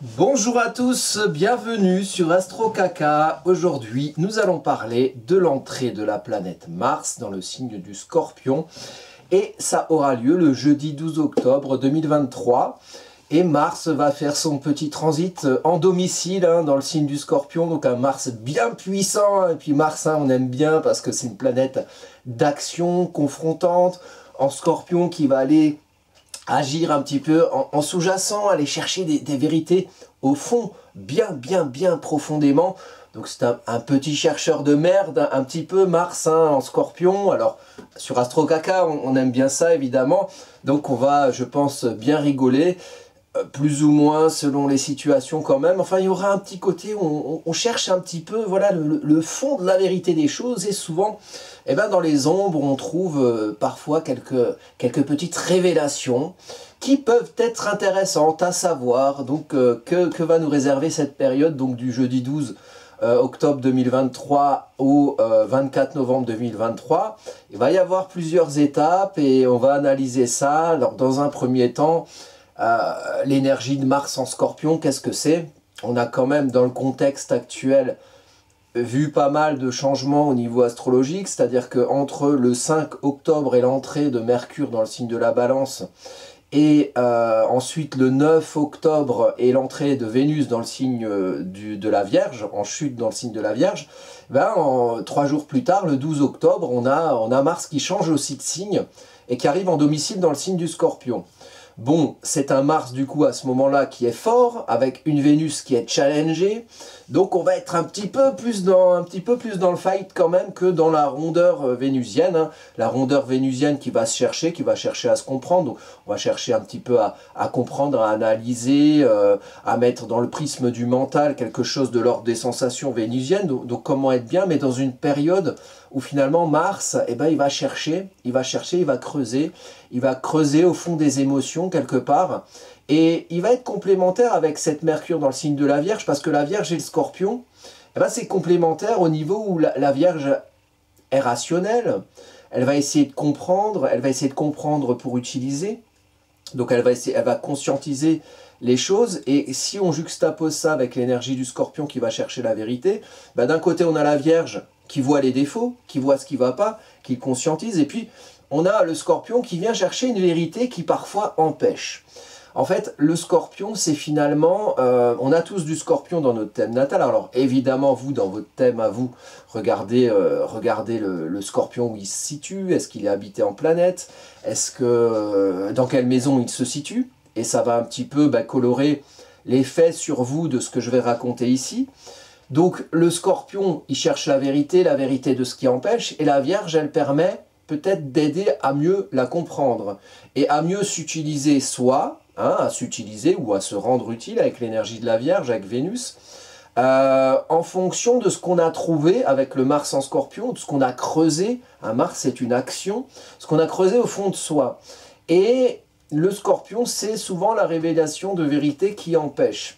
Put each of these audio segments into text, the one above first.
Bonjour à tous, bienvenue sur Astro Caca. Aujourd'hui, nous allons parler de l'entrée de la planète Mars dans le signe du Scorpion. Et ça aura lieu le jeudi 12 octobre 2023. Et Mars va faire son petit transit en domicile dans le signe du Scorpion. Donc un Mars bien puissant. Et puis Mars, on aime bien parce que c'est une planète d'action confrontante. En Scorpion qui va aller agir un petit peu en sous-jacent, aller chercher des vérités au fond, bien profondément. Donc c'est un petit chercheur de merde, un petit peu Mars en Scorpion. Alors sur Astro Caca, on aime bien ça évidemment. Donc on va, je pense, bien rigoler. Plus ou moins selon les situations quand même. Enfin, il y aura un petit côté où on cherche un petit peu voilà, le fond de la vérité des choses. Et souvent, dans les ombres, on trouve parfois quelques petites révélations qui peuvent être intéressantes à savoir. Donc, que va nous réserver cette période donc, du jeudi 12 octobre 2023 au 24 novembre 2023. Il va y avoir plusieurs étapes et on va analyser ça. Alors, dans un premier temps, l'énergie de Mars en Scorpion, qu'est-ce que c'est? On a quand même dans le contexte actuel vu pas mal de changements au niveau astrologique, c'est-à-dire qu'entre le 5 octobre et l'entrée de Mercure dans le signe de la Balance, et ensuite le 9 octobre et l'entrée de Vénus dans le signe de la Vierge, en chute dans le signe de la Vierge, 3 jours plus tard, le 12 octobre, on a Mars qui change aussi de signe et qui arrive en domicile dans le signe du Scorpion. Bon, c'est un Mars du coup à ce moment-là qui est fort, avec une Vénus qui est challengée, donc on va être un petit peu plus dans le fight quand même que dans la rondeur vénusienne, la rondeur vénusienne qui va chercher à se comprendre, donc on va chercher un petit peu à comprendre, à analyser, à mettre dans le prisme du mental quelque chose de l'ordre des sensations vénusiennes, donc comment être bien, mais dans une période où finalement Mars, il va chercher, il va creuser au fond des émotions quelque part, et il va être complémentaire avec cette Mercure dans le signe de la Vierge, parce que la Vierge et le Scorpion, c'est complémentaire au niveau où la Vierge est rationnelle, elle va essayer de comprendre pour utiliser, donc elle va conscientiser les choses, et si on juxtapose ça avec l'énergie du Scorpion qui va chercher la vérité, d'un côté on a la Vierge qui voit les défauts, qui voit ce qui ne va pas, qui conscientise, et puis on a le Scorpion qui vient chercher une vérité qui parfois empêche. En fait, le Scorpion, c'est finalement, on a tous du Scorpion dans notre thème natal. Alors évidemment, vous, dans votre thème à vous, regardez le Scorpion où il se situe, est-ce qu'il est habité en planète, dans quelle maison il se situe, et ça va un petit peu colorer l'effet sur vous de ce que je vais raconter ici. Donc le Scorpion, il cherche la vérité de ce qui empêche, et la Vierge, elle permet peut-être d'aider à mieux la comprendre, et à mieux s'utiliser soi, à s'utiliser ou à se rendre utile avec l'énergie de la Vierge, avec Vénus, en fonction de ce qu'on a trouvé avec le Mars en Scorpion, de ce qu'on a creusé. Un Mars, c'est une action, ce qu'on a creusé au fond de soi. Et le Scorpion, c'est souvent la révélation de vérités qui empêchent.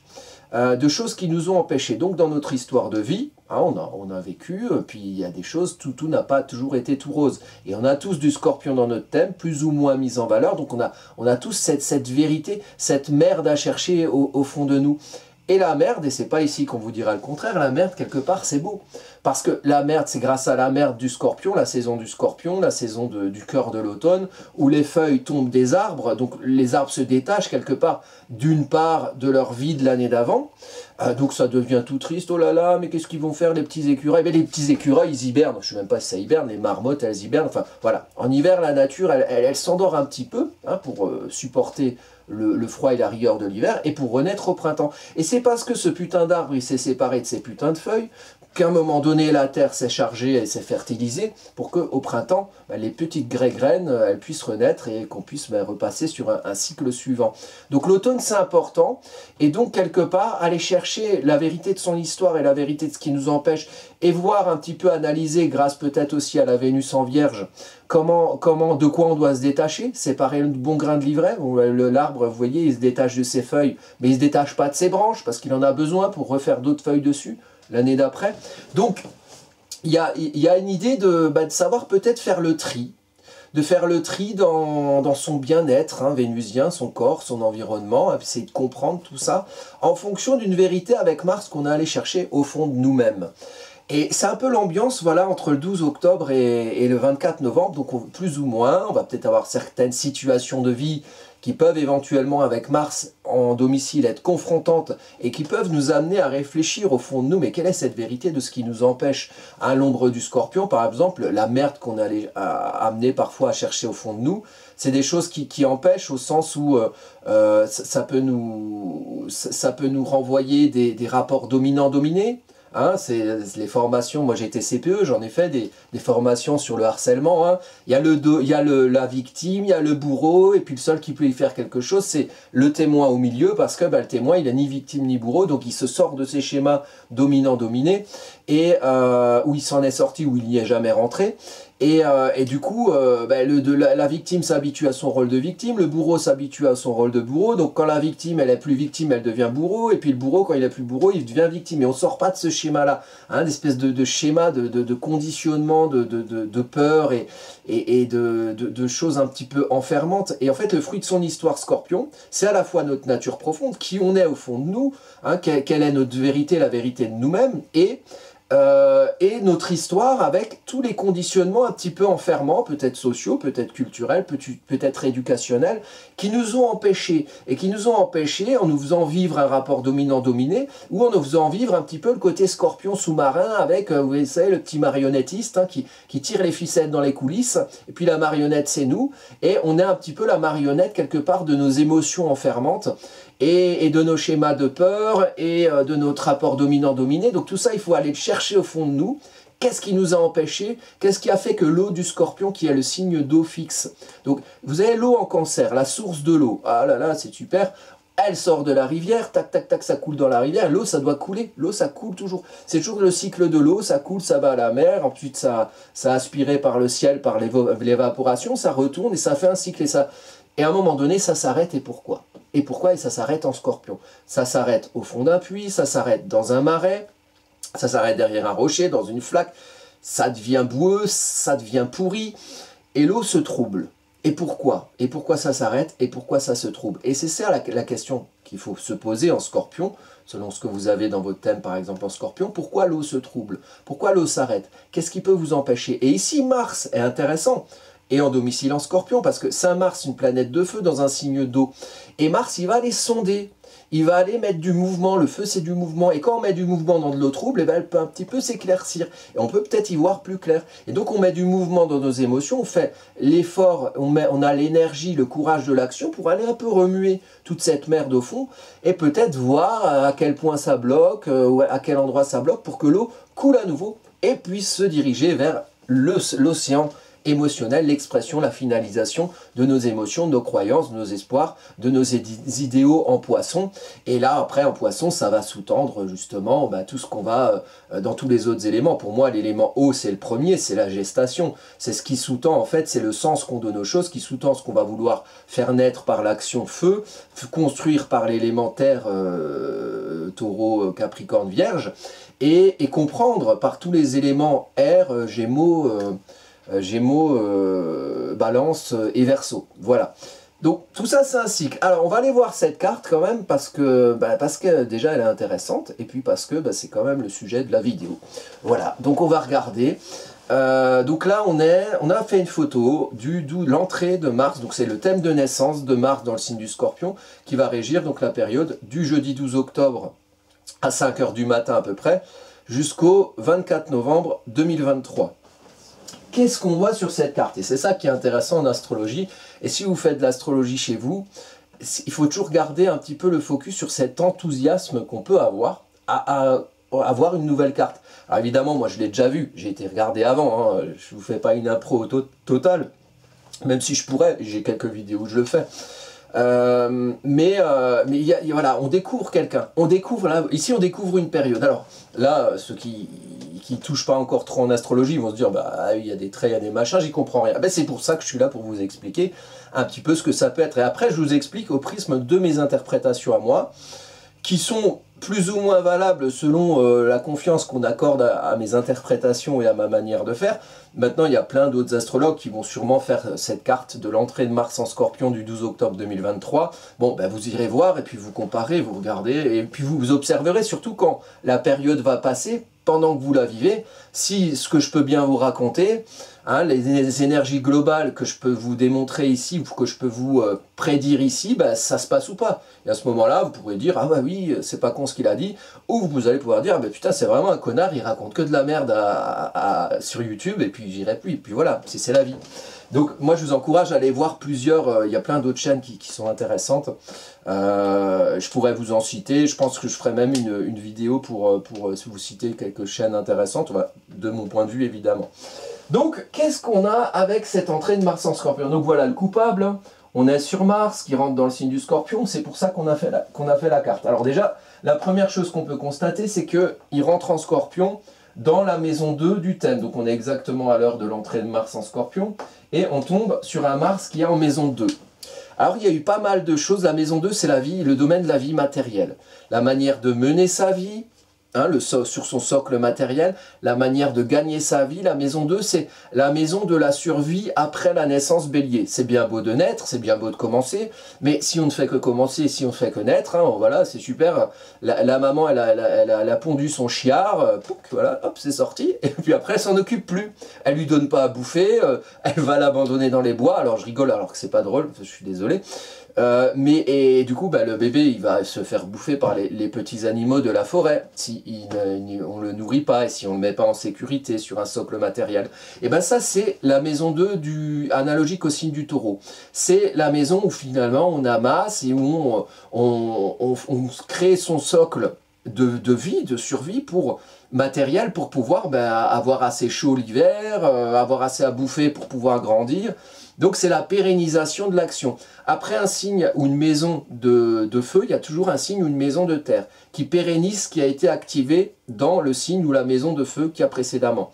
De choses qui nous ont empêchés. Donc dans notre histoire de vie, on a vécu, puis il y a des choses, tout n'a pas toujours été tout rose. Et on a tous du Scorpion dans notre thème, plus ou moins mis en valeur, donc on a tous cette vérité, cette merde à chercher au fond de nous. Et la merde, et c'est pas ici qu'on vous dira le contraire, la merde, quelque part, c'est beau. Parce que la merde, c'est grâce à la merde du Scorpion, la saison du Scorpion, la saison du cœur de l'automne, où les feuilles tombent des arbres, donc les arbres se détachent quelque part d'une part de leur vie de l'année d'avant, donc ça devient tout triste, oh là là, mais qu'est-ce qu'ils vont faire les petits écureuils? Les petits écureuils, ils hibernent, je ne sais même pas si ça hiberne, les marmottes, elles hibernent, enfin voilà. En hiver, la nature, elle s'endort un petit peu, pour supporter le froid et la rigueur de l'hiver, et pour renaître au printemps. Et c'est parce que ce putain d'arbre, il s'est séparé de ces putains de feuilles, qu'à un moment donné, la terre s'est chargée et s'est fertilisée, pour qu'au printemps, les petites graines, elles puissent renaître et qu'on puisse repasser sur un cycle suivant. Donc l'automne, c'est important, et donc quelque part, aller chercher la vérité de son histoire et la vérité de ce qui nous empêche, et voir un petit peu analyser, grâce peut-être aussi à la Vénus en Vierge, de quoi on doit se détacher, séparer le bon grain de l'ivraie. L'arbre, vous voyez, il se détache de ses feuilles, mais il ne se détache pas de ses branches, parce qu'il en a besoin pour refaire d'autres feuilles dessus, l'année d'après. Donc, il y a une idée de savoir peut-être faire le tri de faire le tri dans son bien-être hein, vénusien, son corps, son environnement, essayer de comprendre tout ça en fonction d'une vérité avec Mars qu'on est allé chercher au fond de nous-mêmes. Et c'est un peu l'ambiance voilà, entre le 12 octobre et le 24 novembre, donc plus ou moins, on va peut-être avoir certaines situations de vie qui peuvent éventuellement avec Mars en domicile être confrontantes et qui peuvent nous amener à réfléchir au fond de nous, mais quelle est cette vérité de ce qui nous empêche à l'ombre du Scorpion, par exemple, la merde qu'on allait amener parfois à chercher au fond de nous, c'est des choses qui empêchent au sens où ça peut nous renvoyer des rapports dominants-dominés. Hein, c'est les formations, moi j'ai été CPE, j'en ai fait des formations sur le harcèlement. Hein. Il y a la victime, il y a le bourreau, et puis le seul qui peut y faire quelque chose, c'est le témoin au milieu, parce que le témoin, il n'est ni victime ni bourreau, donc il se sort de ces schémas dominant-dominé, et où il s'en est sorti, où il n'y est jamais rentré. Et du coup, la victime s'habitue à son rôle de victime, le bourreau s'habitue à son rôle de bourreau, donc quand la victime, elle est plus victime, elle devient bourreau, et puis le bourreau, quand il est plus bourreau, il devient victime. Et on ne sort pas de ce schéma-là, hein, d'espèce de schéma de conditionnement, de peur et de choses un petit peu enfermantes. Et en fait, le fruit de son histoire Scorpion, c'est à la fois notre nature profonde, qui on est au fond de nous, hein, quelle est notre vérité, la vérité de nous-mêmes, et notre histoire avec tous les conditionnements un petit peu enfermants, peut-être sociaux, peut-être culturels, peut-être éducationnels, qui nous ont empêchés, et qui nous ont empêchés en nous faisant vivre un rapport dominant-dominé, ou en nous faisant vivre un petit peu le côté Scorpion sous-marin avec, vous savez, le petit marionnettiste hein, qui tire les ficelles dans les coulisses, et puis la marionnette c'est nous, et on est un petit peu la marionnette quelque part de nos émotions enfermantes, et de nos schémas de peur, et de notre rapport dominant-dominé. Donc tout ça, il faut aller le chercher au fond de nous. Qu'est-ce qui nous a empêchés? Qu'est-ce qui a fait que l'eau du Scorpion, qui est le signe d'eau fixe? Donc vous avez l'eau en Cancer, la source de l'eau. Ah là là, c'est super. Elle sort de la rivière, tac, tac, tac, ça coule dans la rivière. L'eau, ça doit couler. L'eau, ça coule toujours. C'est toujours le cycle de l'eau. Ça coule, ça va à la mer. Ensuite, ça aspiré par le ciel, par l'évaporation. Ça retourne et ça fait un cycle. Et à un moment donné, ça s'arrête. Et pourquoi? Et pourquoi? Et ça s'arrête en Scorpion. Ça s'arrête au fond d'un puits, ça s'arrête dans un marais, ça s'arrête derrière un rocher, dans une flaque. Ça devient boueux, ça devient pourri. Et l'eau se trouble. Et pourquoi? Et pourquoi ça s'arrête? Et pourquoi ça se trouble? Et c'est ça la question qu'il faut se poser en Scorpion, selon ce que vous avez dans votre thème par exemple en Scorpion. Pourquoi l'eau se trouble? Pourquoi l'eau s'arrête? Qu'est-ce qui peut vous empêcher? Et ici Mars est intéressant. Et en domicile en Scorpion, parce que c'est Mars, une planète de feu dans un signe d'eau. Et Mars, il va aller sonder, il va aller mettre du mouvement, le feu c'est du mouvement, et quand on met du mouvement dans de l'eau trouble, elle peut un petit peu s'éclaircir, et on peut peut-être y voir plus clair. Et donc on met du mouvement dans nos émotions, on fait l'effort, on a l'énergie, le courage de l'action pour aller un peu remuer toute cette merde au fond, et peut-être voir à quel point ça bloque, ou à quel endroit ça bloque, pour que l'eau coule à nouveau, et puisse se diriger vers l'océan émotionnel, l'expression, la finalisation de nos émotions, de nos croyances, de nos espoirs, de nos idéaux en Poisson. Et là, après, en Poisson, ça va sous-tendre justement tout ce qu'on va dans tous les autres éléments. Pour moi, l'élément eau, c'est le premier, c'est la gestation. C'est ce qui sous-tend, en fait, c'est le sens qu'on donne aux choses, qui sous-tend ce qu'on va vouloir faire naître par l'action feu, construire par l'élément terre, taureau, capricorne, vierge, et comprendre par tous les éléments air, gémeaux, Balance et Verseau. Voilà. Donc tout ça c'est un cycle. Alors on va aller voir cette carte quand même parce que déjà elle est intéressante et puis parce que c'est quand même le sujet de la vidéo. Voilà. Donc on va regarder. Donc là on a fait une photo de l'entrée de Mars. Donc c'est le thème de naissance de Mars dans le signe du Scorpion qui va régir donc la période du jeudi 12 octobre à 5 h du matin à peu près jusqu'au 24 novembre 2023. Qu'est-ce qu'on voit sur cette carte? Et c'est ça qui est intéressant en astrologie. Et si vous faites de l'astrologie chez vous, il faut toujours garder un petit peu le focus sur cet enthousiasme qu'on peut avoir à avoir une nouvelle carte. Alors évidemment, moi je l'ai déjà vu, j'ai été regardé avant, hein, je ne vous fais pas une impro totale, même si je pourrais, j'ai quelques vidéos où je le fais. Voilà, on découvre quelqu'un, ici on découvre une période. Alors là, ceux qui touchent pas encore trop en astrologie vont se dire il y a des traits, il y a des machins, j'y comprends rien. C'est pour ça que je suis là pour vous expliquer un petit peu ce que ça peut être. Et après je vous explique au prisme de mes interprétations à moi, qui sont plus ou moins valable selon la confiance qu'on accorde à mes interprétations et à ma manière de faire. Maintenant, il y a plein d'autres astrologues qui vont sûrement faire cette carte de l'entrée de Mars en Scorpion du 12 octobre 2023. Bon, ben vous irez voir et puis vous comparez, vous regardez et puis vous observerez, surtout quand la période va passer, pendant que vous la vivez, si ce que je peux bien vous raconter, hein, les énergies globales que je peux vous démontrer ici, ou que je peux vous prédire ici, ben, ça se passe ou pas. Et à ce moment-là, vous pourrez dire, ah bah oui, c'est pas con ce qu'il a dit, ou vous allez pouvoir dire, ah bah putain, c'est vraiment un connard, il raconte que de la merde sur YouTube, et puis j'irai plus, et puis voilà, c'est la vie. Donc moi je vous encourage à aller voir plusieurs, il y a plein d'autres chaînes qui sont intéressantes. Je pourrais vous en citer, je pense que je ferai même une vidéo pour vous citer quelques chaînes intéressantes, de mon point de vue évidemment. Donc qu'est-ce qu'on a avec cette entrée de Mars en Scorpion? Donc voilà le coupable, on est sur Mars qui rentre dans le signe du Scorpion, c'est pour ça qu'on a fait la carte. Alors déjà, la première chose qu'on peut constater, c'est qu'il rentre en Scorpion dans la maison 2 du thème. Donc on est exactement à l'heure de l'entrée de Mars en Scorpion, et on tombe sur un Mars qui est en maison 2. Alors il y a eu pas mal de choses. La maison 2, c'est la vie, le domaine de la vie matérielle. La manière de mener sa vie, hein, sur son socle matériel, la manière de gagner sa vie. La maison 2, c'est la maison de la survie après la naissance bélier. C'est bien beau de naître, c'est bien beau de commencer, mais si on ne fait que commencer, si on ne fait que naître, hein, voilà, c'est super. La maman, elle a pondu son chiard, voilà, hop, c'est sorti, et puis après, elle s'en occupe plus. Elle lui donne pas à bouffer, elle va l'abandonner dans les bois. Alors je rigole, alors que c'est pas drôle, je suis désolé. Et du coup, bah, le bébé, il va se faire bouffer par les petits animaux de la forêt, si on ne le nourrit pas et si on ne le met pas en sécurité sur un socle matériel. Et bien ça, c'est la maison 2 analogique au signe du taureau. C'est la maison où finalement on amasse et où on crée son socle de vie, de survie matériel pour pouvoir avoir assez chaud l'hiver, avoir assez à bouffer pour pouvoir grandir. Donc c'est la pérennisation de l'action. Après un signe ou une maison de feu, il y a toujours un signe ou une maison de terre qui pérennise ce qui a été activé dans le signe ou la maison de feu qu'il y a précédemment.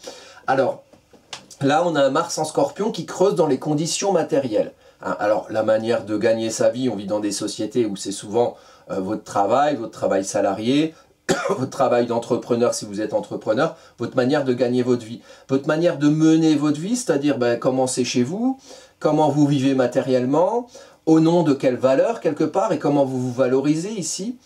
Alors là, on a un Mars en Scorpion qui creuse dans les conditions matérielles. Alors la manière de gagner sa vie, on vit dans des sociétés où c'est souvent votre travail salarié, votre travail d'entrepreneur si vous êtes entrepreneur, votre manière de gagner votre vie, votre manière de mener votre vie, c'est-à-dire comment c'est chez vous, comment vous vivez matériellement, au nom de quelle valeur quelque part, et comment vous vous valorisez ici.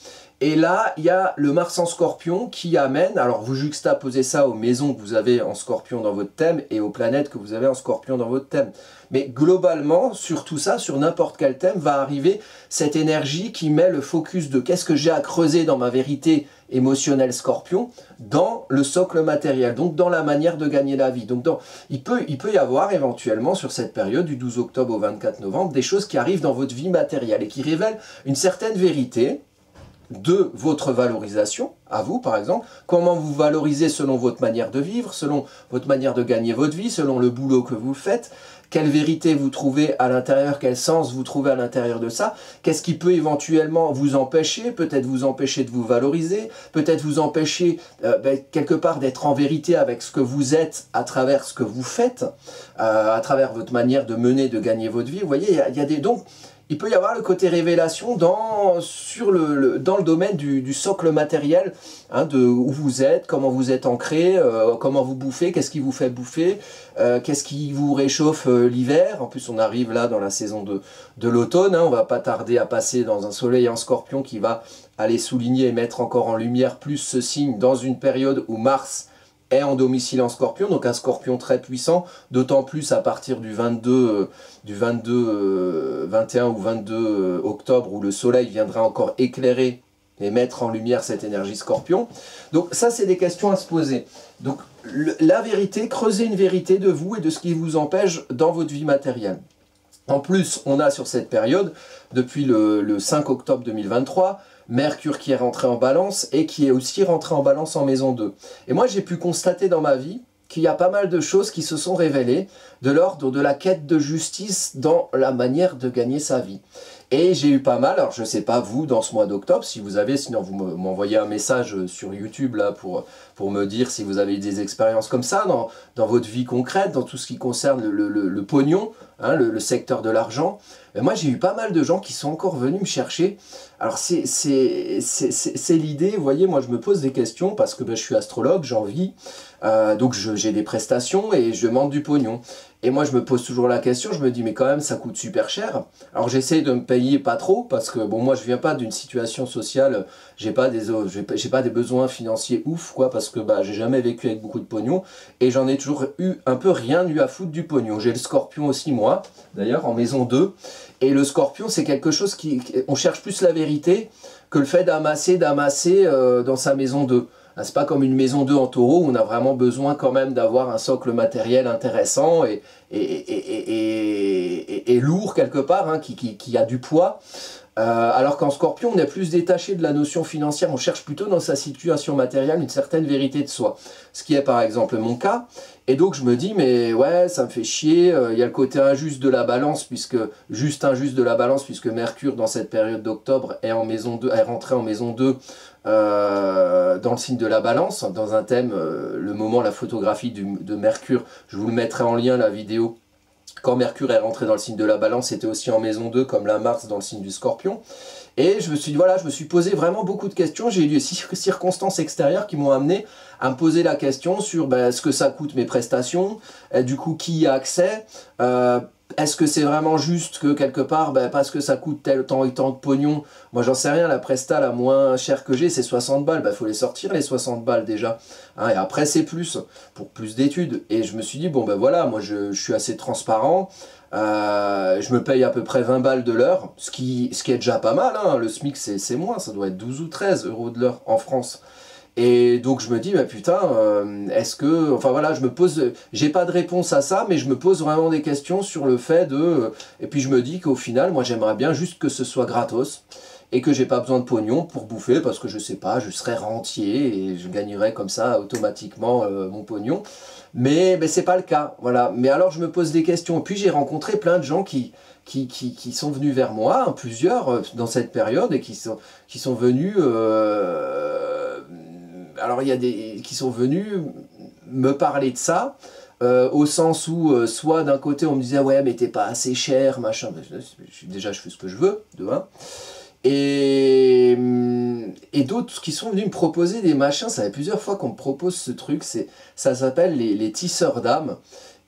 Et là, il y a le Mars en Scorpion qui amène, alors vous juxtaposez ça aux maisons que vous avez en Scorpion dans votre thème et aux planètes que vous avez en Scorpion dans votre thème. Mais globalement, sur tout ça, sur n'importe quel thème, va arriver cette énergie qui met le focus de qu'est-ce que j'ai à creuser dans ma vérité émotionnelle Scorpion, dans le socle matériel, donc dans la manière de gagner la vie. Donc il peut y avoir éventuellement sur cette période du 12 octobre au 24 novembre des choses qui arrivent dans votre vie matérielle et qui révèlent une certaine vérité de votre valorisation, à vous par exemple, comment vous valorisez selon votre manière de vivre, selon votre manière de gagner votre vie, selon le boulot que vous faites, quelle vérité vous trouvez à l'intérieur, quel sens vous trouvez à l'intérieur de ça, qu'est-ce qui peut éventuellement vous empêcher, peut-être vous empêcher de vous valoriser, peut-être vous empêcher quelque part d'être en vérité avec ce que vous êtes à travers ce que vous faites, à travers votre manière de mener, de gagner votre vie. Vous voyez, il y a des... Donc, il peut y avoir le côté révélation dans le domaine du socle matériel, hein, de où vous êtes, comment vous êtes ancré, comment vous bouffez, qu'est-ce qui vous fait bouffer, qu'est-ce qui vous réchauffe l'hiver. En plus, on arrive là dans la saison de l'automne, hein, on va pas tarder à passer dans un soleil en Scorpion qui va aller souligner et mettre encore en lumière plus ce signe dans une période où Mars est en domicile en Scorpion, donc un Scorpion très puissant, d'autant plus à partir du 21 ou 22 octobre où le soleil viendra encore éclairer et mettre en lumière cette énergie Scorpion. Donc ça, c'est des questions à se poser. Donc la vérité, creuser une vérité de vous et de ce qui vous empêche dans votre vie matérielle. En plus, on a sur cette période, depuis le 5 octobre 2023, Mercure qui est rentré en balance et qui est aussi rentré en balance en maison 2. Et moi, j'ai pu constater dans ma vie qu'il y a pas mal de choses qui se sont révélées de l'ordre de la quête de justice dans la manière de gagner sa vie. Et j'ai eu pas mal, alors je ne sais pas vous, dans ce mois d'octobre, si vous avez, sinon vous m'envoyez un message sur YouTube là pour me dire si vous avez eu des expériences comme ça dans votre vie concrète, dans tout ce qui concerne le pognon, hein, le secteur de l'argent. Moi, j'ai eu pas mal de gens qui sont encore venus me chercher. Alors, c'est l'idée, vous voyez, moi, je me pose des questions parce que ben, je suis astrologue, j'en vis, donc j'ai des prestations et je demande du pognon. Et moi, je me pose toujours la question, je me dis, mais quand même, ça coûte super cher. Alors, j'essaie de me payer pas trop, parce que, bon, moi, je viens pas d'une situation sociale, j'ai pas des besoins financiers ouf, quoi, parce que, bah, j'ai jamais vécu avec beaucoup de pognon, et j'en ai toujours eu un peu rien eu à foutre du pognon. J'ai le Scorpion aussi, moi, d'ailleurs, en maison 2, et le Scorpion, c'est quelque chose on cherche plus la vérité que le fait d'amasser dans sa maison 2. C'est pas comme une maison 2 en Taureau où on a vraiment besoin quand même d'avoir un socle matériel intéressant et lourd quelque part, hein, qui a du poids. Alors qu'en Scorpion, on est plus détaché de la notion financière, on cherche plutôt dans sa situation matérielle une certaine vérité de soi. Ce qui est par exemple mon cas. Et donc je me dis, mais ouais, ça me fait chier, il y a le côté injuste de la balance, puisque Mercure, dans cette période d'octobre, est rentré en maison 2, dans le signe de la balance, dans un thème, le moment, la photographie de Mercure, je vous le mettrai en lien, la vidéo. Quand Mercure est rentré dans le signe de la balance, c'était aussi en maison 2, comme la Mars dans le signe du Scorpion. Et je me suis dit, voilà, je me suis posé vraiment beaucoup de questions. J'ai eu des circonstances extérieures qui m'ont amené à me poser la question sur ce que ça coûte mes prestations, du coup, qui y a accès, est-ce que c'est vraiment juste que quelque part, parce que ça coûte tel temps et tant de pognon, moi j'en sais rien, la presta la moins chère que j'ai c'est 60 balles, faut les sortir les 60 balles déjà, hein, et après c'est plus, pour plus d'études, et je me suis dit, bon voilà, moi je suis assez transparent, je me paye à peu près 20 balles de l'heure, ce qui est déjà pas mal, hein, le SMIC c'est moins, ça doit être 12 ou 13 euros de l'heure en France. Et donc je me dis, putain, est-ce que... Enfin voilà, je me pose... J'ai pas de réponse à ça, mais je me pose vraiment des questions sur le fait de... Et puis je me dis qu'au final, moi j'aimerais bien juste que ce soit gratos, et que j'ai pas besoin de pognon pour bouffer, parce que je sais pas, je serais rentier, et je gagnerais comme ça automatiquement mon pognon. Mais c'est pas le cas, voilà. Mais alors je me pose des questions. Et puis j'ai rencontré plein de gens qui sont venus vers moi, hein, plusieurs, dans cette période, et qui sont venus... alors il y a qui sont venus me parler de ça, au sens où soit d'un côté on me disait ouais mais t'es pas assez cher, machin, déjà je fais ce que je veux, de un, et d'autres qui sont venus me proposer des machins, ça fait plusieurs fois qu'on me propose ce truc, ça s'appelle les tisseurs d'âme,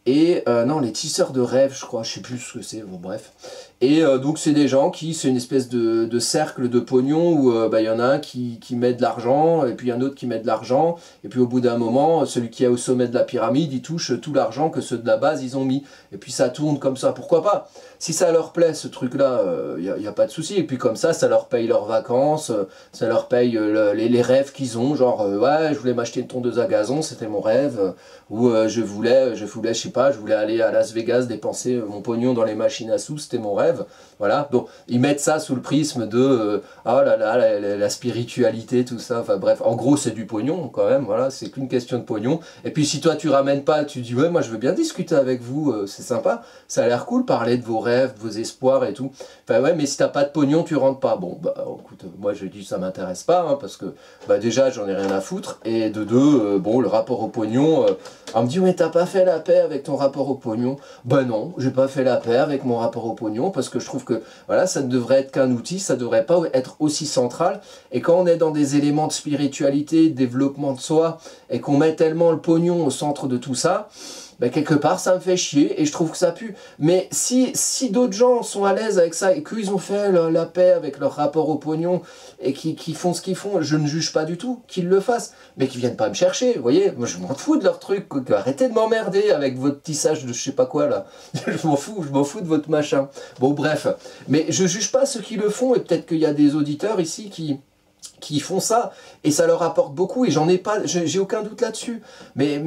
et non, les tisseurs de rêve, je crois, je sais plus ce que c'est, bon bref. Et donc c'est des gens c'est une espèce de cercle de pognon où y en a un qui met de l'argent, et puis un autre qui met de l'argent, et puis au bout d'un moment, celui qui est au sommet de la pyramide, il touche tout l'argent que ceux de la base ils ont mis. Et puis ça tourne comme ça, pourquoi pas? Si ça leur plaît ce truc-là, y a pas de souci. Et puis comme ça leur paye leurs vacances, ça leur paye les rêves qu'ils ont, genre ouais, je voulais m'acheter une tondeuse à gazon, c'était mon rêve, ou je voulais, je sais pas, je voulais aller à Las Vegas dépenser mon pognon dans les machines à sous, c'était mon rêve. Voilà, donc ils mettent ça sous le prisme de oh là là, la spiritualité, tout ça, enfin bref, en gros c'est du pognon quand même, voilà, c'est qu'une question de pognon. Et puis si toi tu ramènes pas, tu dis ouais, moi je veux bien discuter avec vous, c'est sympa, ça a l'air cool, parler de vos rêves, de vos espoirs et tout. Enfin ouais, mais si t'as pas de pognon, tu rentres pas. Bon écoute, moi je dis ça m'intéresse pas, hein, parce que déjà j'en ai rien à foutre, et de deux, bon, le rapport au pognon, on me dit mais t'as pas fait la paix avec ton rapport au pognon. Non, j'ai pas fait la paix avec mon rapport au pognon, parce que je trouve que voilà, ça ne devrait être qu'un outil, ça ne devrait pas être aussi central. Et quand on est dans des éléments de spiritualité, de développement de soi, et qu'on met tellement le pognon au centre de tout ça, quelque part ça me fait chier et je trouve que ça pue. Mais si d'autres gens sont à l'aise avec ça et qu'ils ont fait la paix avec leur rapport au pognon et qui font ce qu'ils font, je ne juge pas du tout qu'ils le fassent, mais qu'ils viennent pas me chercher, vous voyez, moi je m'en fous de leur truc, arrêtez de m'emmerder avec votre tissage de je sais pas quoi là, je m'en fous de votre machin. Bon bref, mais je juge pas ceux qui le font, et peut-être qu'il y a des auditeurs ici qui font ça, et ça leur apporte beaucoup, et j'ai aucun doute là-dessus. Mais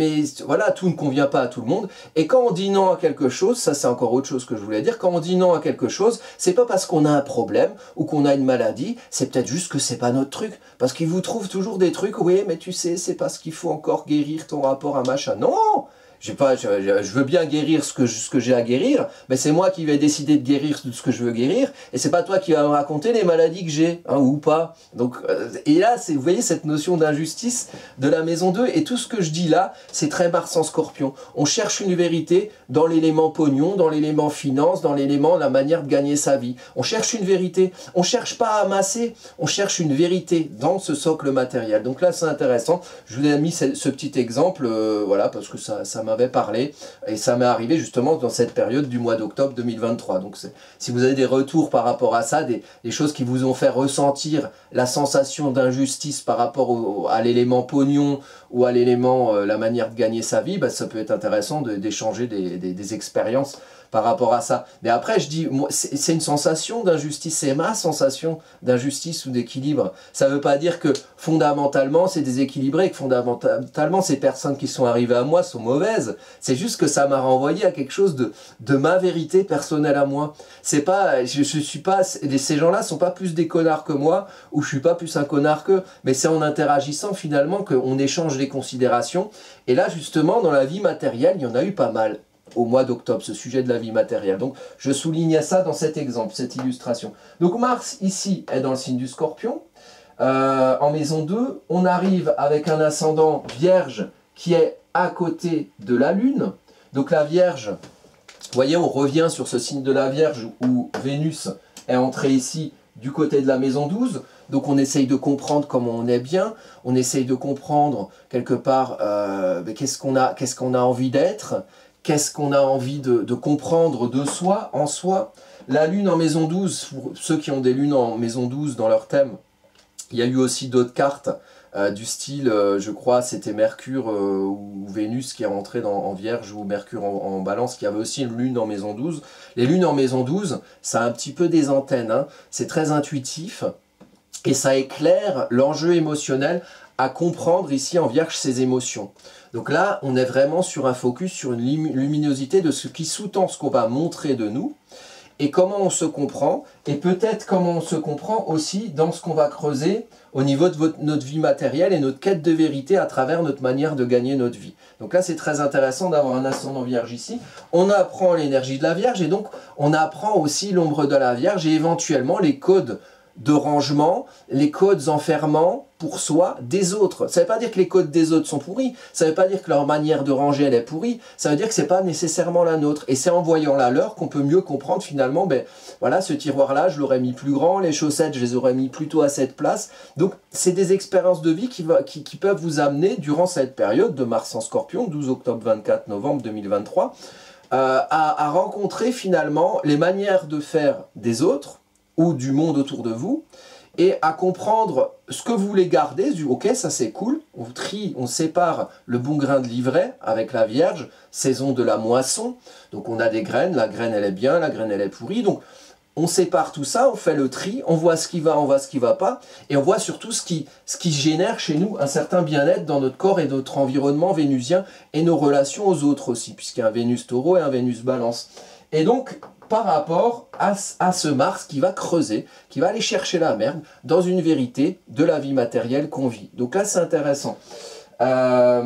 voilà, tout ne convient pas à tout le monde, et quand on dit non à quelque chose, ça c'est encore autre chose que je voulais dire, quand on dit non à quelque chose, c'est pas parce qu'on a un problème, ou qu'on a une maladie, c'est peut-être juste que c'est pas notre truc, parce qu'ils vous trouvent toujours des trucs, oui, mais tu sais, c'est parce qu'il faut encore guérir ton rapport à machin. Non! je veux bien guérir ce que j'ai à guérir, mais c'est moi qui vais décider de guérir ce que je veux guérir, et c'est pas toi qui vas me raconter les maladies que j'ai, hein, ou pas. Donc, et là, vous voyez cette notion d'injustice de la maison 2, et tout ce que je dis là, c'est très Mars en Scorpion. On cherche une vérité dans l'élément pognon, dans l'élément finance, dans l'élément la manière de gagner sa vie. On cherche une vérité, on cherche pas à amasser, on cherche une vérité dans ce socle matériel. Donc là, c'est intéressant. Je vous ai mis ce petit exemple, voilà, parce que ça m'avait parlé, et ça m'est arrivé justement dans cette période du mois d'octobre 2023. Donc si vous avez des retours par rapport à ça, des choses qui vous ont fait ressentir la sensation d'injustice par rapport à l'élément pognon ou à l'élément la manière de gagner sa vie, bah, ça peut être intéressant d'échanger des expériences par rapport à ça. Mais après, je dis, c'est une sensation d'injustice, c'est ma sensation d'injustice ou d'équilibre. Ça ne veut pas dire que fondamentalement, c'est déséquilibré, que fondamentalement, ces personnes qui sont arrivées à moi sont mauvaises. C'est juste que ça m'a renvoyé à quelque chose de ma vérité personnelle à moi. C'est pas, je suis pas, ces gens-là sont pas plus des connards que moi, ou je suis pas plus un connard qu'eux, mais c'est en interagissant finalement qu'on échange les considérations. Et là, justement, dans la vie matérielle, il y en a eu pas mal au mois d'octobre, ce sujet de la vie matérielle. Donc, je soulignais ça dans cet exemple, cette illustration. Donc, Mars, ici, est dans le signe du Scorpion. En maison 2, on arrive avec un ascendant Vierge qui est à côté de la Lune. Donc, la Vierge, vous voyez, on revient sur ce signe de la Vierge où Vénus est entrée ici du côté de la maison 12. Donc, on essaye de comprendre comment on est bien. On essaye de comprendre, quelque part, qu'est-ce qu'on a envie d'être. Qu'est-ce qu'on a envie de comprendre de soi, en soi. La Lune en maison 12, pour ceux qui ont des lunes en maison 12 dans leur thème, il y a eu aussi d'autres cartes du style, je crois, c'était Mercure ou Vénus qui est rentré en Vierge, ou Mercure en Balance, qui avait aussi une Lune en maison 12. Les lunes en maison 12, ça a un petit peu des antennes, hein. C'est très intuitif, et ça éclaire l'enjeu émotionnel à comprendre ici en Vierge ses émotions. Donc là, on est vraiment sur un focus, sur une luminosité de ce qui sous-tend ce qu'on va montrer de nous, et comment on se comprend, et peut-être comment on se comprend aussi dans ce qu'on va creuser au niveau de notre vie matérielle et notre quête de vérité à travers notre manière de gagner notre vie. Donc là, c'est très intéressant d'avoir un ascendant Vierge ici. On apprend l'énergie de la Vierge, et donc on apprend aussi l'ombre de la Vierge, et éventuellement les codes de rangement, les codes enfermants pour soi des autres. Ça ne veut pas dire que les codes des autres sont pourris, ça ne veut pas dire que leur manière de ranger elle est pourrie, ça veut dire que ce n'est pas nécessairement la nôtre. Et c'est en voyant la leur qu'on peut mieux comprendre finalement, ben voilà, ce tiroir-là, je l'aurais mis plus grand, les chaussettes, je les aurais mis plutôt à cette place. Donc c'est des expériences de vie qui peuvent vous amener durant cette période de Mars en Scorpion, 12 octobre 24 novembre 2023, à rencontrer finalement les manières de faire des autres, ou du monde autour de vous, et à comprendre ce que vous voulez garder, ok, ça c'est cool, on trie, on sépare le bon grain de l'ivraie avec la Vierge, saison de la moisson, donc on a des graines, la graine elle est bien, la graine elle est pourrie, donc on sépare tout ça, on fait le tri, on voit ce qui va, on voit ce qui va pas, et on voit surtout ce qui génère chez nous un certain bien-être dans notre corps et notre environnement vénusien, et nos relations aux autres aussi, puisqu'il y a un Vénus Taureau et un Vénus Balance. Et donc, par rapport à ce Mars qui va creuser, qui va aller chercher la merde dans une vérité de la vie matérielle qu'on vit. Donc là, c'est intéressant. Alors,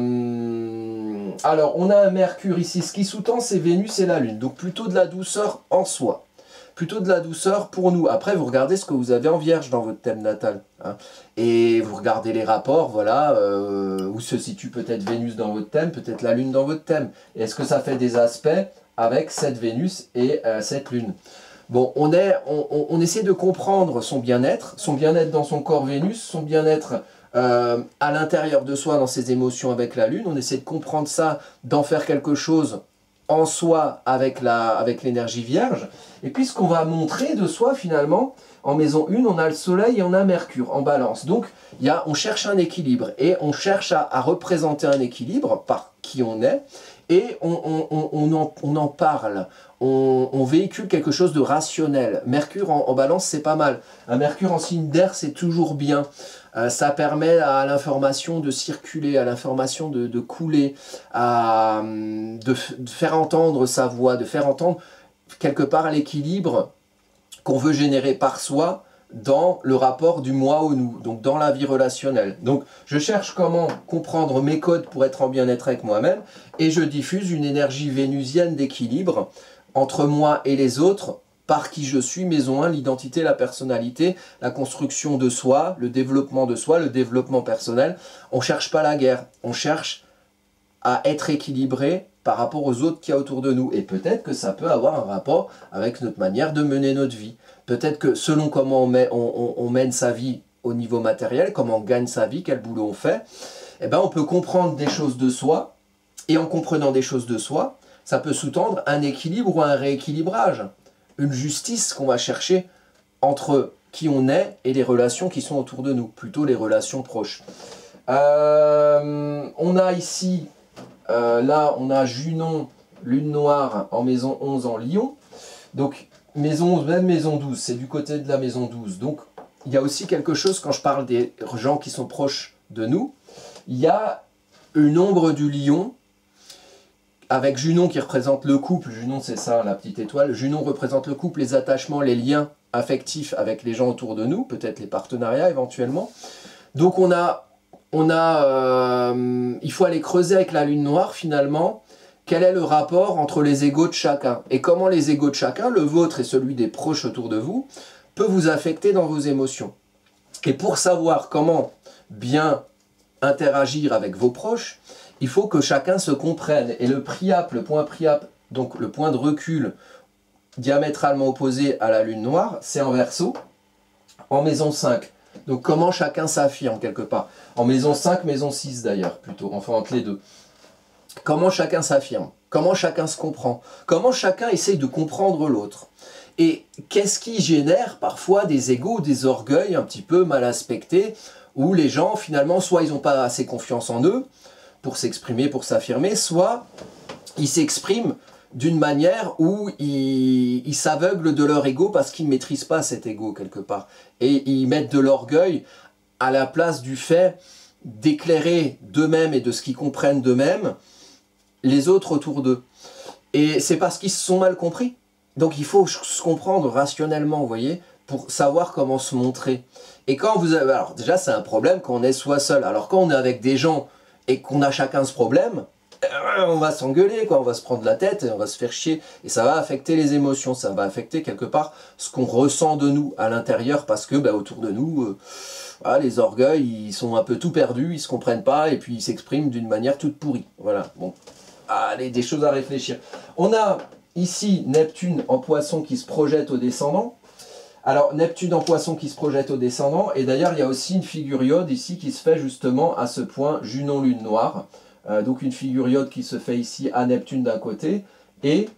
on a un Mercure ici. Ce qui sous-tend, c'est Vénus et la Lune. Donc plutôt de la douceur en soi. Plutôt de la douceur pour nous. Après, vous regardez ce que vous avez en Vierge dans votre thème natal. Hein. Et vous regardez les rapports, voilà, où se situe peut-être Vénus dans votre thème, peut-être la Lune dans votre thème. Et est-ce que ça fait des aspects avec cette Vénus et cette Lune? Bon, on essaie de comprendre son bien-être dans son corps Vénus, son bien-être à l'intérieur de soi, dans ses émotions avec la Lune. On essaie de comprendre ça, d'en faire quelque chose en soi avec l'énergie Vierge. Et puis ce qu'on va montrer de soi finalement, en maison 1, on a le Soleil et on a Mercure en Balance. Donc on cherche un équilibre, et on cherche à représenter un équilibre par qui on est, et on en parle, on véhicule quelque chose de rationnel. Mercure en Balance, c'est pas mal. Un Mercure en signe d'air, c'est toujours bien. Ça permet à l'information de circuler, à l'information de couler, de faire entendre sa voix, de faire entendre quelque part l'équilibre qu'on veut générer par soi, dans le rapport du moi au nous, donc dans la vie relationnelle. Donc je cherche comment comprendre mes codes pour être en bien-être avec moi-même, et je diffuse une énergie vénusienne d'équilibre entre moi et les autres, par qui je suis, maison 1, l'identité, la personnalité, la construction de soi, le développement de soi, le développement personnel. On ne cherche pas la guerre, on cherche à être équilibré par rapport aux autres qu'il y a autour de nous. Et peut-être que ça peut avoir un rapport avec notre manière de mener notre vie. Peut-être que selon comment on mène sa vie au niveau matériel, comment on gagne sa vie, quel boulot on fait, eh ben on peut comprendre des choses de soi, et en comprenant des choses de soi, ça peut sous-tendre un équilibre ou un rééquilibrage, une justice qu'on va chercher entre qui on est et les relations qui sont autour de nous, plutôt les relations proches. On a ici, là on a Junon, lune noire en maison 11 en Lion, donc maison 11, même maison 12, c'est du côté de la maison 12, donc il y a aussi quelque chose quand je parle des gens qui sont proches de nous, il y a une ombre du Lion, avec Junon qui représente le couple, Junon c'est ça, la petite étoile, Junon représente le couple, les attachements, les liens affectifs avec les gens autour de nous, peut-être les partenariats éventuellement. Donc il faut aller creuser avec la lune noire finalement, quel est le rapport entre les égos de chacun, et comment les égos de chacun, le vôtre et celui des proches autour de vous, peut vous affecter dans vos émotions. Et pour savoir comment bien interagir avec vos proches, il faut que chacun se comprenne. Et le priape, le point priape, donc le point de recul diamétralement opposé à la lune noire, c'est en Verseau, en maison 5. Donc comment chacun s'affirme quelque part. En maison 5, maison 6 d'ailleurs, plutôt, enfin entre les deux. Comment chacun s'affirme, comment chacun se comprend, comment chacun essaye de comprendre l'autre. Et qu'est-ce qui génère parfois des égos, des orgueils un petit peu mal aspectés, où les gens finalement, soit ils n'ont pas assez confiance en eux, pour s'exprimer, pour s'affirmer, soit ils s'expriment d'une manière où ils s'aveuglent de leur ego parce qu'ils ne maîtrisent pas cet ego quelque part. Et ils mettent de l'orgueil à la place du fait d'éclairer d'eux-mêmes et de ce qu'ils comprennent d'eux-mêmes les autres autour d'eux. Et c'est parce qu'ils se sont mal compris. Donc il faut se comprendre rationnellement, vous voyez, pour savoir comment se montrer. Et quand vous avez... Alors déjà c'est un problème quand on est soi seul. Alors quand on est avec des gens et qu'on a chacun ce problème, on va s'engueuler, quoi, on va se prendre la tête et on va se faire chier. Et ça va affecter les émotions, ça va affecter quelque part ce qu'on ressent de nous à l'intérieur parce que autour de nous, voilà, les orgueils, ils sont un peu tout perdus, ils se comprennent pas et puis ils s'expriment d'une manière toute pourrie. Voilà, bon, allez, des choses à réfléchir. On a ici Neptune en Poisson qui se projette au descendant. Alors, Neptune en Poisson qui se projette au descendant, et d'ailleurs, il y a aussi une figure iode ici qui se fait justement à ce point Junon Lune Noire. Donc, une figure iode qui se fait ici à Neptune d'un côté et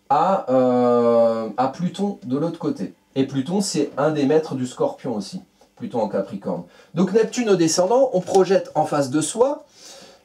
à Pluton de l'autre côté. Et Pluton, c'est un des maîtres du Scorpion aussi, Pluton en Capricorne. Donc, Neptune au descendant, on projette en face de soi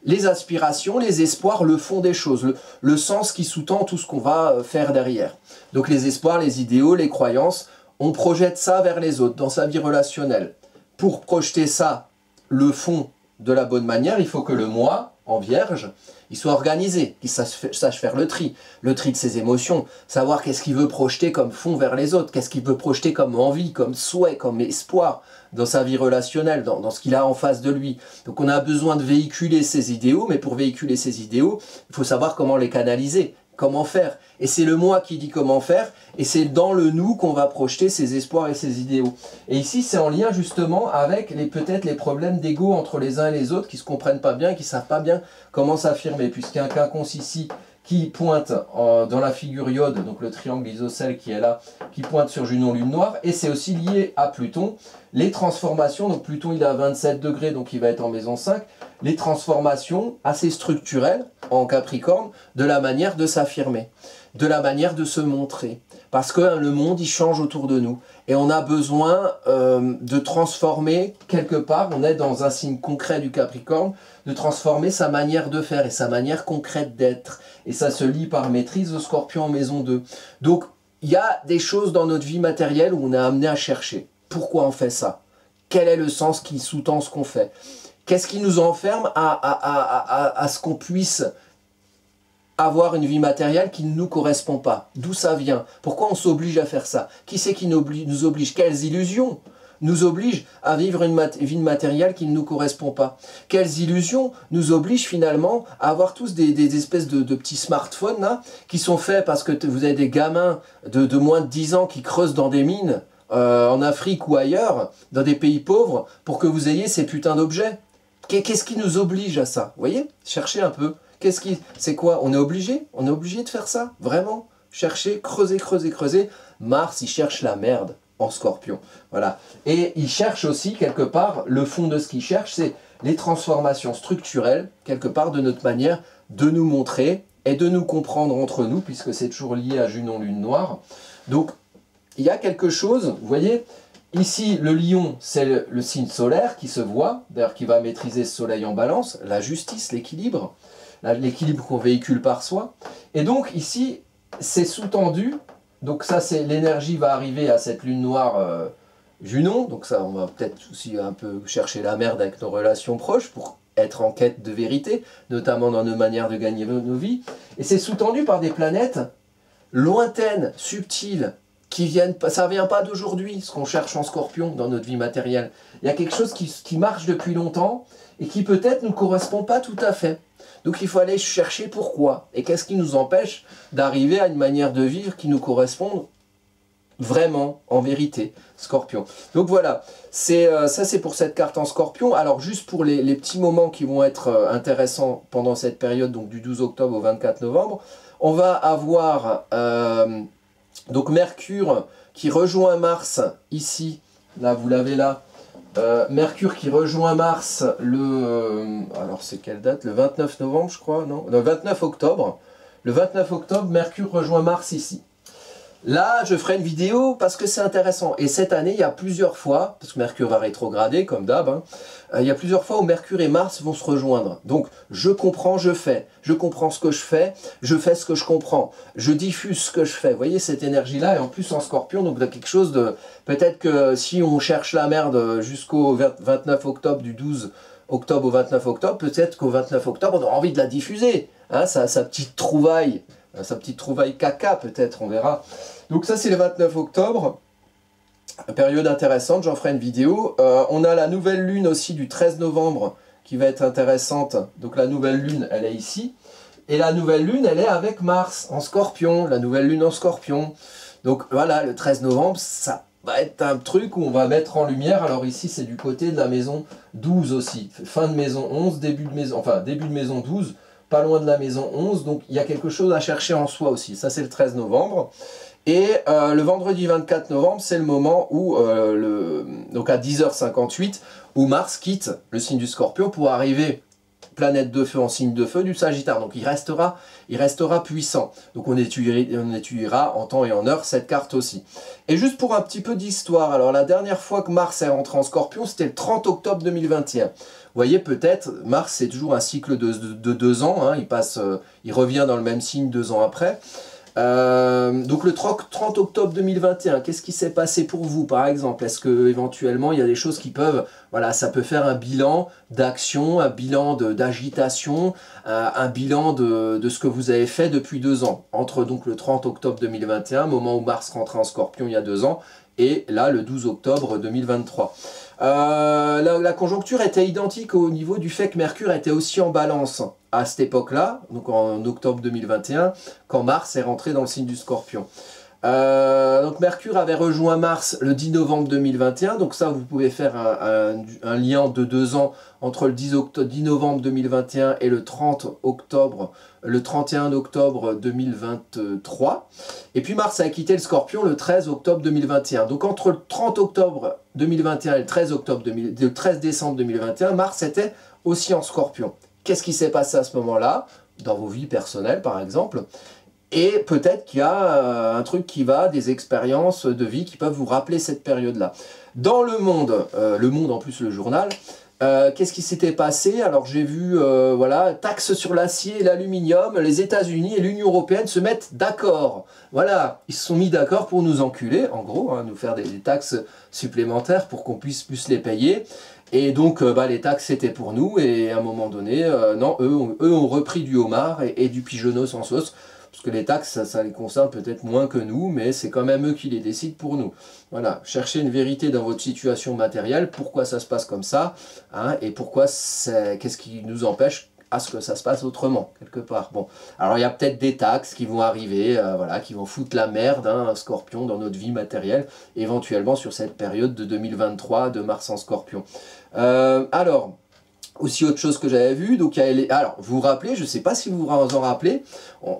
les aspirations, les espoirs, le fond des choses, le sens qui sous-tend tout ce qu'on va faire derrière. Donc, les espoirs, les idéaux, les croyances. On projette ça vers les autres, dans sa vie relationnelle. Pour projeter ça, le fond de la bonne manière, il faut que le moi, en vierge, il soit organisé, qu'il sache faire le tri de ses émotions, savoir qu'est-ce qu'il veut projeter comme fond vers les autres, qu'est-ce qu'il veut projeter comme envie, comme souhait, comme espoir dans sa vie relationnelle, dans ce qu'il a en face de lui. Donc on a besoin de véhiculer ses idéaux, mais pour véhiculer ses idéaux, il faut savoir comment les canaliser. Comment faire? Et c'est le moi qui dit comment faire, et c'est dans le nous qu'on va projeter ses espoirs et ses idéaux. Et ici, c'est en lien justement avec peut-être les problèmes d'ego entre les uns et les autres qui ne se comprennent pas bien, qui ne savent pas bien comment s'affirmer, puisqu'il y a un quinconce ici qui pointe dans la figure iode, donc le triangle isocèle qui est là, qui pointe sur Junon Lune Noire, et c'est aussi lié à Pluton, les transformations, donc Pluton il est à 27 degrés, donc il va être en maison 5, les transformations assez structurelles en Capricorne, de la manière de s'affirmer, de la manière de se montrer, parce que le monde il change autour de nous, et on a besoin de transformer quelque part, on est dans un signe concret du Capricorne, de transformer sa manière de faire et sa manière concrète d'être. Et ça se lie par maîtrise au Scorpion en maison 2. Donc, il y a des choses dans notre vie matérielle où on est amené à chercher. Pourquoi on fait ça? Quel est le sens qui sous-tend ce qu'on fait? Qu'est-ce qui nous enferme à ce qu'on puisse avoir une vie matérielle qui ne nous correspond pas. D'où ça vient? Pourquoi on s'oblige à faire ça? Qui c'est qui nous oblige? Quelles illusions nous obligent à vivre une vie matérielle qui ne nous correspond pas? Quelles illusions nous obligent finalement à avoir tous des espèces de petits smartphones là, qui sont faits parce que vous avez des gamins de moins de 10 ans qui creusent dans des mines en Afrique ou ailleurs, dans des pays pauvres, pour que vous ayez ces putains d'objets? Qu'est-ce qui nous oblige à ça? Vous voyez? Cherchez un peu. C'est quoi? On est obligé? On est obligé de faire ça? Vraiment? Chercher, creuser, creuser, creuser. Mars, il cherche la merde en Scorpion. Voilà. Et il cherche aussi, quelque part, le fond de ce qu'il cherche, c'est les transformations structurelles, quelque part, de notre manière de nous montrer et de nous comprendre entre nous, puisque c'est toujours lié à Junon Lune Noire. Donc, il y a quelque chose, vous voyez, ici, le lion, c'est le signe solaire qui se voit, d'ailleurs qui va maîtriser ce soleil en balance, la justice, l'équilibre qu'on véhicule par soi. Et donc ici, c'est sous-tendu, donc ça, c'est l'énergie va arriver à cette lune noire Junon, donc ça, on va peut-être aussi un peu chercher la merde avec nos relations proches pour être en quête de vérité, notamment dans nos manières de gagner nos vies. Et c'est sous-tendu par des planètes lointaines, subtiles, ça ne vient pas d'aujourd'hui, ce qu'on cherche en Scorpion dans notre vie matérielle. Il y a quelque chose qui marche depuis longtemps et qui peut-être ne nous correspond pas tout à fait. Donc il faut aller chercher pourquoi. Et qu'est-ce qui nous empêche d'arriver à une manière de vivre qui nous corresponde vraiment, en vérité, Scorpion. Donc voilà, ça c'est pour cette carte en Scorpion. Alors juste pour les petits moments qui vont être intéressants pendant cette période, donc du 12 octobre au 24 novembre, on va avoir donc Mercure qui rejoint Mars ici, là vous l'avez là, Mercure qui rejoint Mars alors c'est quelle date? Le 29 novembre je crois, non? Le 29 octobre. Le 29 octobre, Mercure rejoint Mars ici. Là, je ferai une vidéo parce que c'est intéressant. Et cette année, il y a plusieurs fois, parce que Mercure va rétrograder, comme d'hab, hein, il y a plusieurs fois où Mercure et Mars vont se rejoindre. Donc, je comprends, je fais. Je comprends ce que je fais ce que je comprends. Je diffuse ce que je fais. Vous voyez, cette énergie-là, et en plus en Scorpion, donc il y a quelque chose de... Peut-être que si on cherche la merde jusqu'au 29 octobre, du 12 octobre au 29 octobre, peut-être qu'au 29 octobre, on aura envie de la diffuser. Hein, sa petite trouvaille. Sa petite trouvaille caca peut-être, on verra. Donc ça c'est le 29 octobre, période intéressante, j'en ferai une vidéo. On a la nouvelle lune aussi du 13 novembre qui va être intéressante. Donc la nouvelle lune, elle est ici. Et la nouvelle lune, elle est avec Mars en Scorpion, la nouvelle lune en Scorpion. Donc voilà, le 13 novembre, ça va être un truc où on va mettre en lumière. Alors ici c'est du côté de la maison 12 aussi. Fin de maison 11, début de maison 12. Pas loin de la maison 11, donc il y a quelque chose à chercher en soi aussi. Ça, c'est le 13 novembre. Et le vendredi 24 novembre, c'est le moment où, donc à 10h58, où Mars quitte le signe du Scorpion pour arriver planète de feu en signe de feu du Sagittaire. Donc il restera puissant. Donc on étudiera en temps et en heure cette carte aussi. Et juste pour un petit peu d'histoire, alors la dernière fois que Mars est rentré en Scorpion, c'était le 30 octobre 2021. Vous voyez, peut-être, Mars c'est toujours un cycle de 2 ans, hein, il revient dans le même signe 2 ans après. Donc le 30 octobre 2021, qu'est-ce qui s'est passé pour vous par exemple? Est-ce que éventuellement il y a des choses qui peuvent, voilà, ça peut faire un bilan d'action, un bilan d'agitation, un bilan de ce que vous avez fait depuis 2 ans, entre donc le 30 octobre 2021, moment où Mars rentrait en Scorpion il y a 2 ans, et là le 12 octobre 2023. La conjoncture était identique au niveau du fait que Mercure était aussi en balance à cette époque-là, donc en octobre 2021, quand Mars est rentré dans le signe du Scorpion. Donc Mercure avait rejoint Mars le 10 novembre 2021, donc ça vous pouvez faire un lien de 2 ans entre le 10 novembre 2021 et le 31 octobre 2023. Et puis Mars a quitté le Scorpion le 13 octobre 2021. Donc entre le 30 octobre 2021 et le 13 décembre 2021, Mars était aussi en Scorpion. Qu'est-ce qui s'est passé à ce moment-là, dans vos vies personnelles par exemple? Et peut-être qu'il y a un truc qui va, des expériences de vie qui peuvent vous rappeler cette période-là. Dans le monde en plus le journal, qu'est-ce qui s'était passé? Alors j'ai vu, voilà, taxes sur l'acier et l'aluminium, les États-Unis et l'Union européenne se mettent d'accord. Voilà, ils se sont mis d'accord pour nous enculer, en gros, hein, nous faire des taxes supplémentaires pour qu'on puisse plus les payer. Et donc les taxes c'était pour nous, et à un moment donné, non, eux ont repris du homard et du pigeonneau sans sauce, parce que les taxes ça les concerne peut-être moins que nous, mais c'est quand même eux qui les décident pour nous. Voilà, cherchez une vérité dans votre situation matérielle, pourquoi ça se passe comme ça, hein, et pourquoi qu'est-ce qui nous empêche à ce que ça se passe autrement, quelque part. Bon, alors il y a peut-être des taxes qui vont arriver, voilà, qui vont foutre la merde, hein, Scorpion, dans notre vie matérielle, éventuellement sur cette période de 2023, de Mars en Scorpion. Alors, aussi autre chose que j'avais vu, donc alors vous vous rappelez, je ne sais pas si vous vous en rappelez,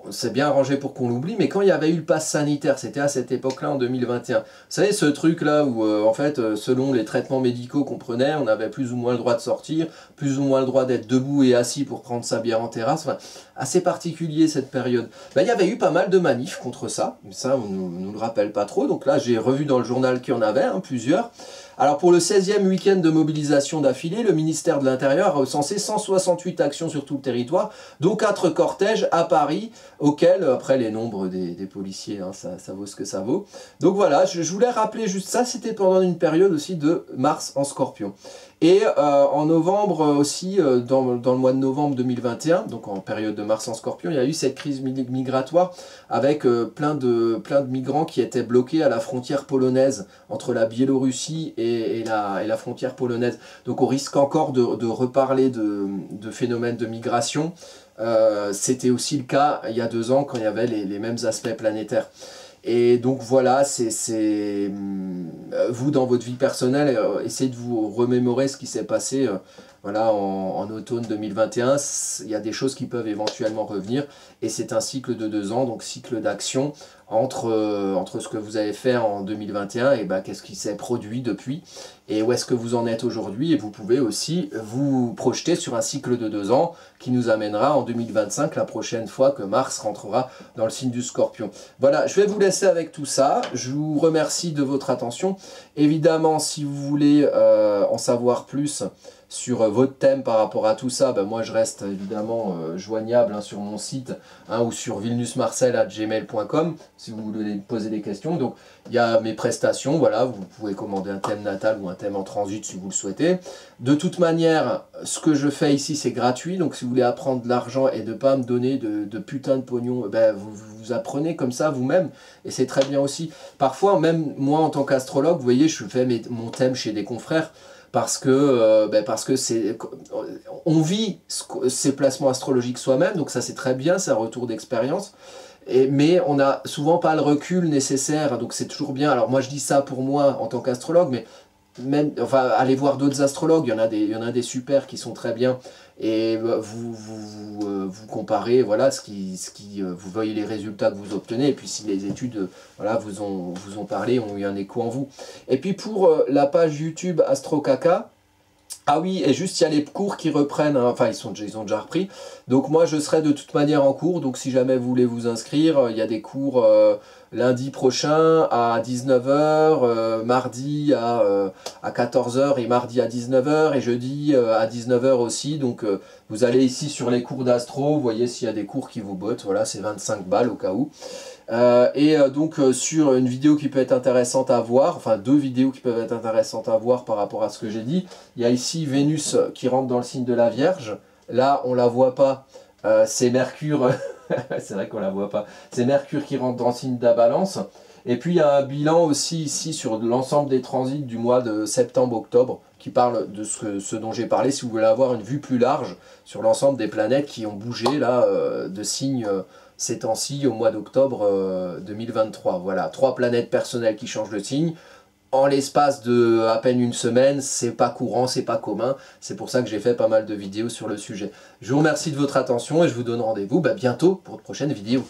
c'est bien arrangé pour qu'on l'oublie, mais quand il y avait eu le pass sanitaire, c'était à cette époque-là en 2021, vous savez ce truc-là où en fait selon les traitements médicaux qu'on prenait, on avait plus ou moins le droit de sortir, plus ou moins le droit d'être debout et assis pour prendre sa bière en terrasse, enfin, assez particulier cette période. Ben, il y avait eu pas mal de manifs contre ça, mais ça on ne nous le rappelle pas trop, donc là j'ai revu dans le journal qu'il y en avait, hein, plusieurs. Alors pour le 16e week-end de mobilisation d'affilée, le ministère de l'Intérieur a recensé 168 actions sur tout le territoire, dont 4 cortèges à Paris, auxquels, après les nombres des policiers, hein, ça vaut ce que ça vaut. Donc voilà, je voulais rappeler juste ça, c'était pendant une période aussi de Mars en Scorpion. Et en novembre aussi, dans le mois de novembre 2021, donc en période de Mars en Scorpion, il y a eu cette crise migratoire avec plein de migrants qui étaient bloqués à la frontière polonaise, entre la Biélorussie et la frontière polonaise. Donc on risque encore de reparler de phénomènes de migration. C'était aussi le cas il y a 2 ans quand il y avait les mêmes aspects planétaires. Et donc voilà, vous dans votre vie personnelle, essayez de vous remémorer ce qui s'est passé voilà, en automne 2021. Il y a des choses qui peuvent éventuellement revenir, et c'est un cycle de 2 ans, donc cycle d'action entre ce que vous avez fait en 2021 et qu'est-ce qui s'est produit depuis, et où est-ce que vous en êtes aujourd'hui, et vous pouvez aussi vous projeter sur un cycle de 2 ans qui nous amènera en 2025, la prochaine fois que Mars rentrera dans le signe du Scorpion. Voilà, je vais vous laisser avec tout ça, je vous remercie de votre attention. Évidemment, si vous voulez en savoir plus sur votre thème par rapport à tout ça, moi je reste évidemment joignable, hein, sur mon site, hein, ou sur vilnusmarcel@gmail.com si vous voulez me poser des questions. Donc il y a mes prestations, voilà, vous pouvez commander un thème natal ou un thème en transit si vous le souhaitez. De toute manière, ce que je fais ici c'est gratuit, donc si vous voulez apprendre de l'argent et de ne pas me donner de putain de pognon, vous apprenez comme ça vous-même, et c'est très bien aussi. Parfois, même moi en tant qu'astrologue, vous voyez, je fais mon thème chez des confrères, parce que on vit ces placements astrologiques soi-même, donc ça c'est très bien, c'est un retour d'expérience, mais on n'a souvent pas le recul nécessaire, donc c'est toujours bien. Alors moi je dis ça pour moi en tant qu'astrologue, mais même, enfin, allez voir d'autres astrologues, il y en a des super qui sont très bien, et vous comparez, voilà, vous voyez les résultats que vous obtenez, et puis si les études voilà, vous ont parlé, ont eu un écho en vous. Et puis pour la page YouTube AstroCaca, ah oui, et juste il y a les cours qui reprennent, hein, enfin ils ont déjà repris, donc moi je serai de toute manière en cours, donc si jamais vous voulez vous inscrire, il y a des cours lundi prochain à 19h, mardi à 14h et mardi à 19h, et jeudi à 19h aussi, donc vous allez ici sur les cours d'astro, vous voyez s'il y a des cours qui vous bottent, voilà, c'est 25 balles au cas où. Donc sur une vidéo qui peut être intéressante à voir, enfin 2 vidéos qui peuvent être intéressantes à voir par rapport à ce que j'ai dit, il y a ici Vénus qui rentre dans le signe de la Vierge, là on la voit pas, c'est Mercure, c'est vrai qu'on la voit pas, c'est Mercure qui rentre dans le signe de la Balance, et puis il y a un bilan aussi ici sur l'ensemble des transits du mois de septembre-octobre, qui parle de ce dont j'ai parlé, si vous voulez avoir une vue plus large sur l'ensemble des planètes qui ont bougé là de signes ces temps-ci au mois d'octobre 2023. Voilà, 3 planètes personnelles qui changent de signe en l'espace de à peine une semaine. C'est pas courant, c'est pas commun, c'est pour ça que j'ai fait pas mal de vidéos sur le sujet. Je vous remercie de votre attention et je vous donne rendez-vous bientôt pour de prochaines vidéos.